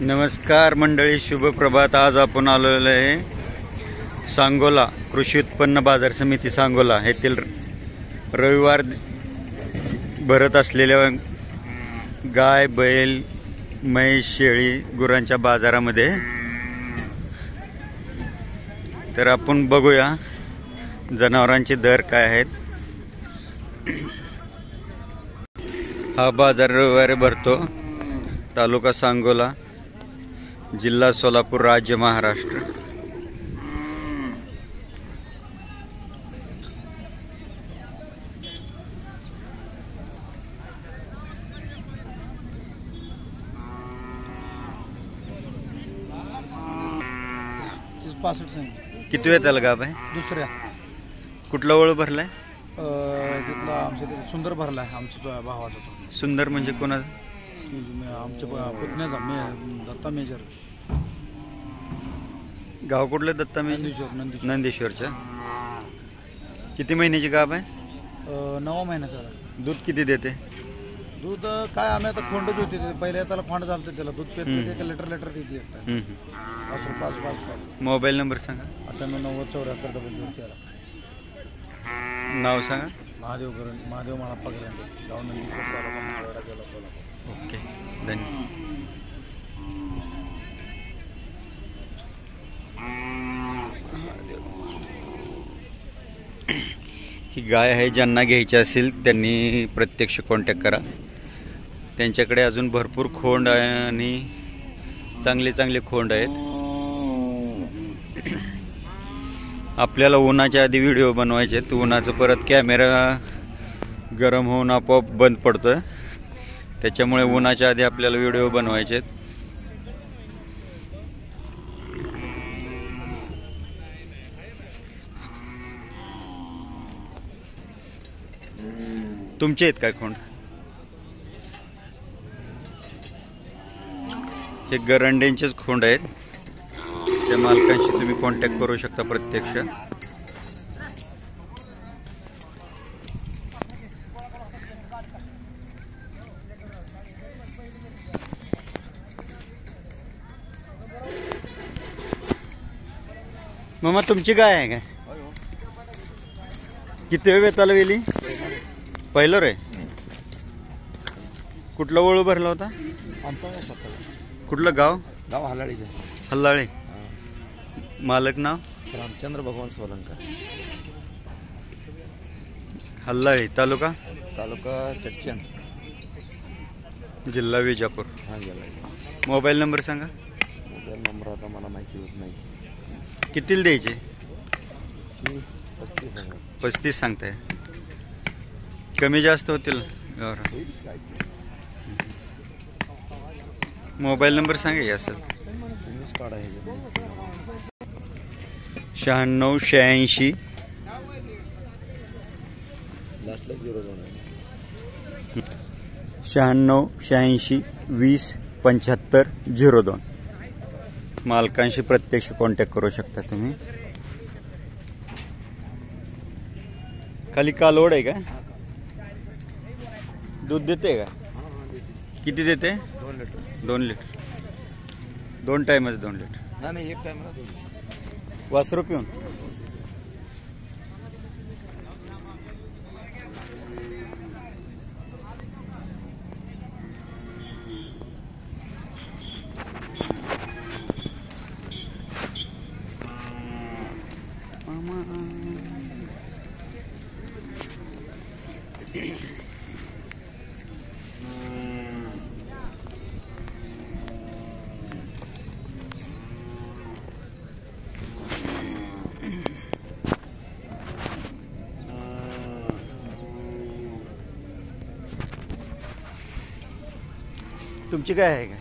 नमस्कार मंडळी, शुभ प्रभात। आज आपण आलेलो आहे सांगोला कृषी उत्पन्न बाजार समिती सांगोला येथील रविवार भरत असलेल्या गाय, बैल, म्हैस, शेळी, गुरांच्या बाजारामध्ये। तर आपण बघूया जनावरांचे दर काय आहेत। हा बाजार रविवारी भरतो, तालुका सांगोला, जिल्हा सोलापूर, राज्य महाराष्ट्र। किती वेळ त्याला गाव आहे? दुसऱ्या। कुठला ओळ भरलाय? तिथला आमच्या सुंदर भरलाय, आमच्या भावाचा। सुंदर म्हणजे कोणाचा? आमच्या पुतण्याचा, दत्ता मेजर। गाव कुठलं? दत्ता मेजर, नंदेश्वरच्या। किती महिन्याची गाव आहे? 9 महिन्याचा। दूध किती देते? दूध काय, आम्ही आता खोंडच होती, पहिले त्याला खोंड झालं, त्याला दूध पेत लिटर देते। 5 मोबाईल नंबर सांगा। 989074 नाव सांगा। महादेव माळप्पा गरंडे, गाव नंदीश्वर, तालुका महाराष्ट्र, जिल्हा सोलापूर। ओके, धन्यवाद। ही गाय आहे, ज्यांना घ्यायची असेल त्यांनी प्रत्यक्ष कॉन्टॅक्ट करा। त्यांच्याकडे अजून भरपूर खोंड आहे आणि चांगले चांगले खोंड आहेत। आपल्याला उन्हाच्या आधी व्हिडिओ बनवायचे आहेत, उन्हाचं परत कॅमेरा गरम होऊन आपोआप बंद पडतोय, त्याच्यामुळे उन्हाच्या आधी आपल्याला व्हिडिओ बनवायचे आहेत। तुमचे आहेत काय खोंड? हे गरंडेंचेच खोंड आहेत, त्या मालकांशी तुम्ही कॉन्टॅक्ट करू शकता प्रत्यक्ष। मामा, तुमची गाय आहे काय? किती वेळ वेताला वेली? पहिलं रे। कुठला ओळू भरला होता? कुठलं गाव? हल्लाळीचं। हल्लाळे। मालक नाव? रामचंद्र भगवान सोलंकर। हल्लाळे, तालुका चडचण, जिल्हा विजापूर। हा, जिल्हा। मोबाईल नंबर सांगा। मोबाईल नंबर आता मला माहिती होत नाही। कितीला द्यायचे? 35 सांगताय, कमी जास्त होतील। मोबाईल नंबर सांगा की असेल। 9686 9686 20 75 02। मालकांशी प्रत्यक्ष कॉन्टॅक्ट करू शकता तुम्ही। खाली कालवड आहे का? दूध देते का? किती देते? 2 लिटर। 2 टाइमच 2 लिटर? नाही, 1 टाइम। वासरू पिऊन? तुमची काय आहे काय?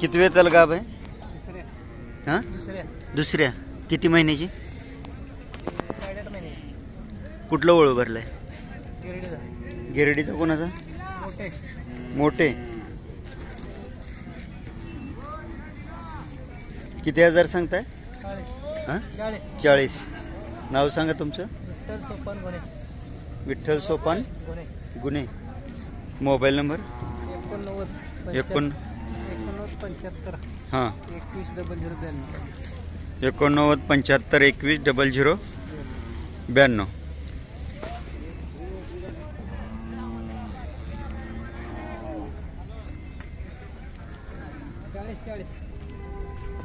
किती वेळ त्याला गाभ आहे? हां दुसऱ्या. किती महिन्याची? 8.5 महिने. कुठलं ओळू भरलंय? गिरडीचा. गिरडीचा कोणाचा? मोठे. मोठे. किती हजार सांगताय? 40. हां 40. 40. नाव सांगा तुमचं. विठ्ठल सोपान गुन्हे. विठ्ठल सोपान गुन्हे. गुन्हे. मोबाईल नंबर 89 75 हां 21 0092. 89 75 21 0092.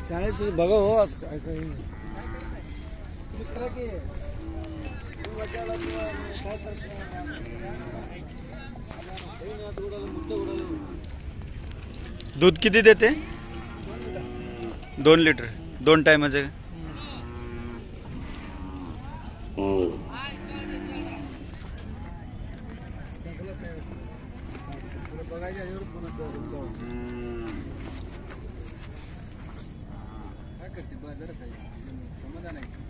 40 बघा हो आज काय काय दूध किती देते? 2 लिटर. 2 टायमाचं. काय करते बाजारात आहे समाधान आहे.